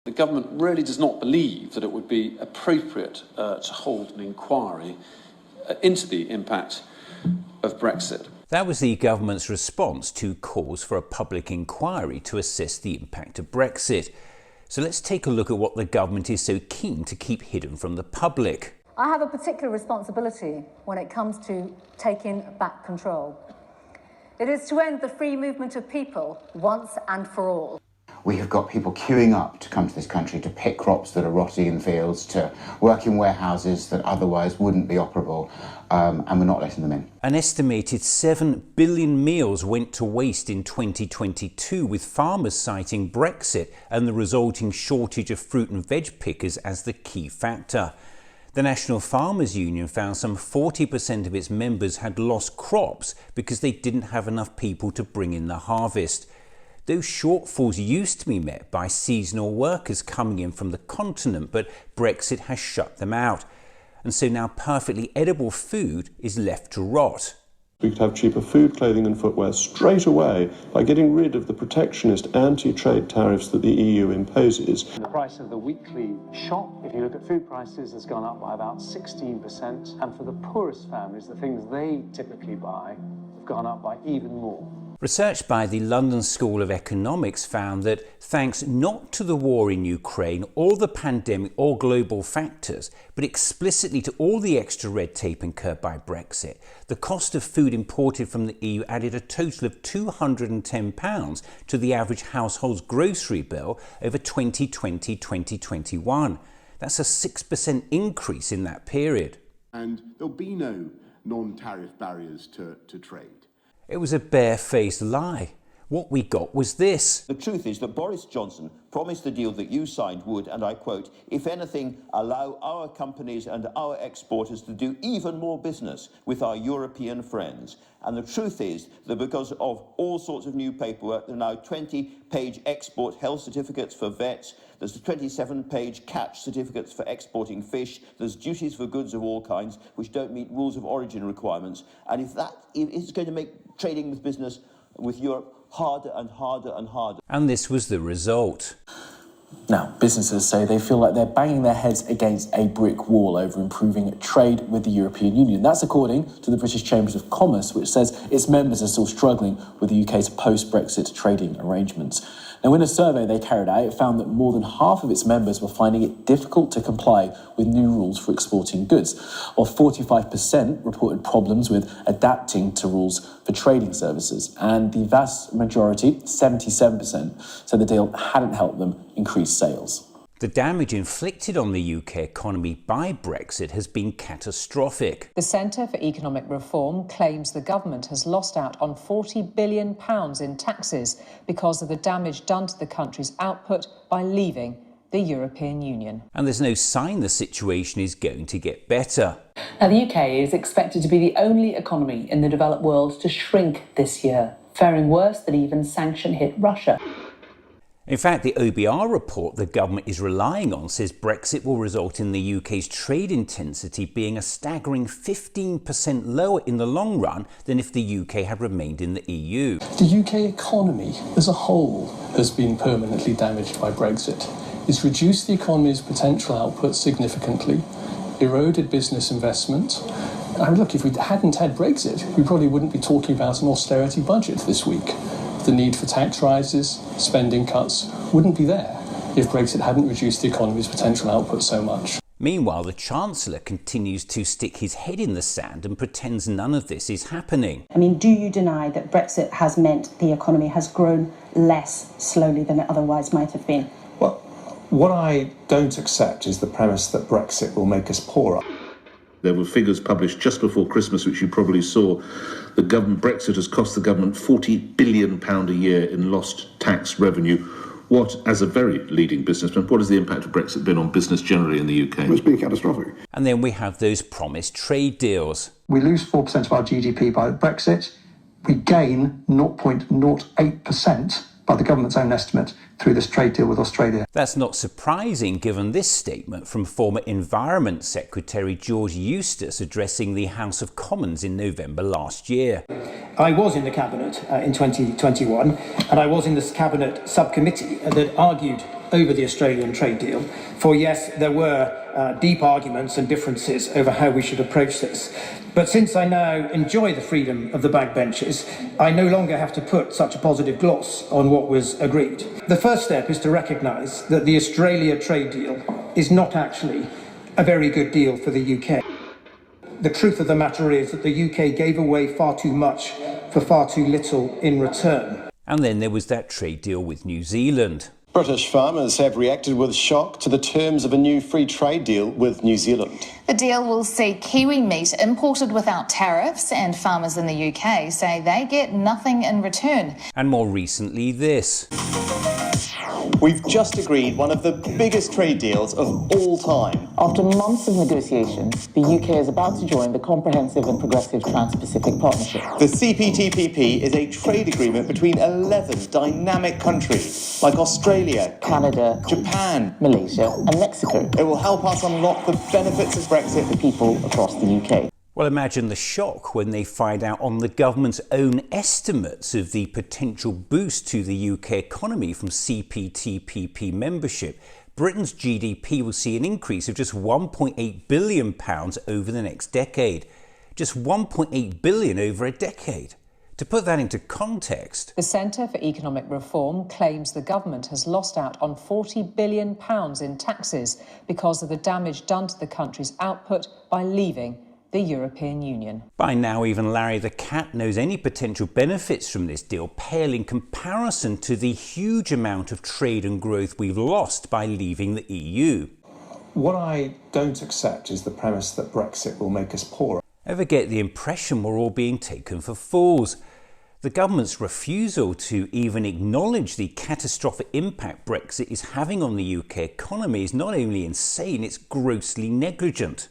The government really does not believe that it would be appropriate to hold an inquiry into the impact of Brexit. That was the government's response to calls for a public inquiry to assess the impact of Brexit. So let's take a look at what the government is so keen to keep hidden from the public. I have a particular responsibility when it comes to taking back control. It is to end the free movement of people once and for all. We have got people queuing up to come to this country to pick crops that are rotting in fields, to work in warehouses that otherwise wouldn't be operable, and we're not letting them in. An estimated 7 billion meals went to waste in 2022, with farmers citing Brexit and the resulting shortage of fruit and veg pickers as the key factor. The National Farmers Union found some 40% of its members had lost crops because they didn't have enough people to bring in the harvest. Those shortfalls used to be met by seasonal workers coming in from the continent, but Brexit has shut them out. And so now perfectly edible food is left to rot. We could have cheaper food, clothing and footwear straight away by getting rid of the protectionist anti-trade tariffs that the EU imposes. The price of the weekly shop, if you look at food prices, has gone up by about 16%. And for the poorest families, the things they typically buy have gone up by even more. Research by the London School of Economics found that thanks not to the war in Ukraine or the pandemic or global factors, but explicitly to all the extra red tape incurred by Brexit, the cost of food imported from the EU added a total of £210 to the average household's grocery bill over 2020-2021. That's a 6% increase in that period. And there'll be no non-tariff barriers to trade. It was a barefaced lie. What we got was this. The truth is that Boris Johnson promised the deal that you signed would, and I quote, if anything, allow our companies and our exporters to do even more business with our European friends. And the truth is that because of all sorts of new paperwork, there are now 20-page export health certificates for vets, there's 27-page catch certificates for exporting fish, there's duties for goods of all kinds which don't meet rules of origin requirements. And if that is going to make trading with business with Europe harder and harder and harder. And this was the result. Now, businesses say they feel like they're banging their heads against a brick wall over improving trade with the European Union. That's according to the British Chambers of Commerce, which says its members are still struggling with the UK's post-Brexit trading arrangements. Now, in a survey they carried out, it found that more than half of its members were finding it difficult to comply with new rules for exporting goods, while 45% reported problems with adapting to rules for trading services. And the vast majority, 77%, said the deal hadn't helped them increase sales. The damage inflicted on the UK economy by Brexit has been catastrophic. The Centre for Economic Reform claims the government has lost out on £40 billion in taxes because of the damage done to the country's output by leaving the European Union. And there's no sign the situation is going to get better. Now, the UK is expected to be the only economy in the developed world to shrink this year, faring worse than even sanction-hit Russia. In fact, the OBR report the government is relying on says Brexit will result in the UK's trade intensity being a staggering 15% lower in the long run than if the UK had remained in the EU. The UK economy as a whole has been permanently damaged by Brexit. It's reduced the economy's potential output significantly, eroded business investment. I mean, look, if we hadn't had Brexit, we probably wouldn't be talking about an austerity budget this week. The need for tax rises, spending cuts wouldn't be there if Brexit hadn't reduced the economy's potential output so much. Meanwhile, the Chancellor continues to stick his head in the sand and pretends none of this is happening. I mean, do you deny that Brexit has meant the economy has grown less slowly than it otherwise might have been? Well, what I don't accept is the premise that Brexit will make us poorer. There were figures published just before Christmas, which you probably saw. Brexit has cost the government £40 billion a year in lost tax revenue. What, as a very leading businessman, what has the impact of Brexit been on business generally in the UK? It's been catastrophic. And then we have those promised trade deals. We lose 4% of our GDP by Brexit. We gain 0.08% by the government's own estimate through this trade deal with Australia. That's not surprising given this statement from former Environment Secretary George Eustice addressing the House of Commons in November last year. I was in the Cabinet in 2021 and I was in this Cabinet subcommittee that argued over the Australian trade deal. For yes, there were deep arguments and differences over how we should approach this. But since I now enjoy the freedom of the backbenches, I no longer have to put such a positive gloss on what was agreed. The first step is to recognise that the Australia trade deal is not actually a very good deal for the UK. The truth of the matter is that the UK gave away far too much for far too little in return. And then there was that trade deal with New Zealand. British farmers have reacted with shock to the terms of a new free trade deal with New Zealand. The deal will see Kiwi meat imported without tariffs, and farmers in the UK say they get nothing in return. And more recently, this. We've just agreed one of the biggest trade deals of all time. After months of negotiations, the UK is about to join the Comprehensive and Progressive Trans-Pacific Partnership. The CPTPP is a trade agreement between 11 dynamic countries like Australia, Canada, Japan, Malaysia and Mexico. It will help us unlock the benefits of Brexit for people across the UK. Well, imagine the shock when they find out on the government's own estimates of the potential boost to the UK economy from CPTPP membership. Britain's GDP will see an increase of just £1.8 billion over the next decade. Just £1.8 billion over a decade. To put that into context, the Centre for Economic Reform claims the government has lost out on £40 billion in taxes because of the damage done to the country's output by leaving the European Union. By now, even Larry the Cat knows any potential benefits from this deal pale in comparison to the huge amount of trade and growth we've lost by leaving the EU. What I don't accept is the premise that Brexit will make us poorer. Ever get the impression we're all being taken for fools? The government's refusal to even acknowledge the catastrophic impact Brexit is having on the UK economy is not only insane, it's grossly negligent.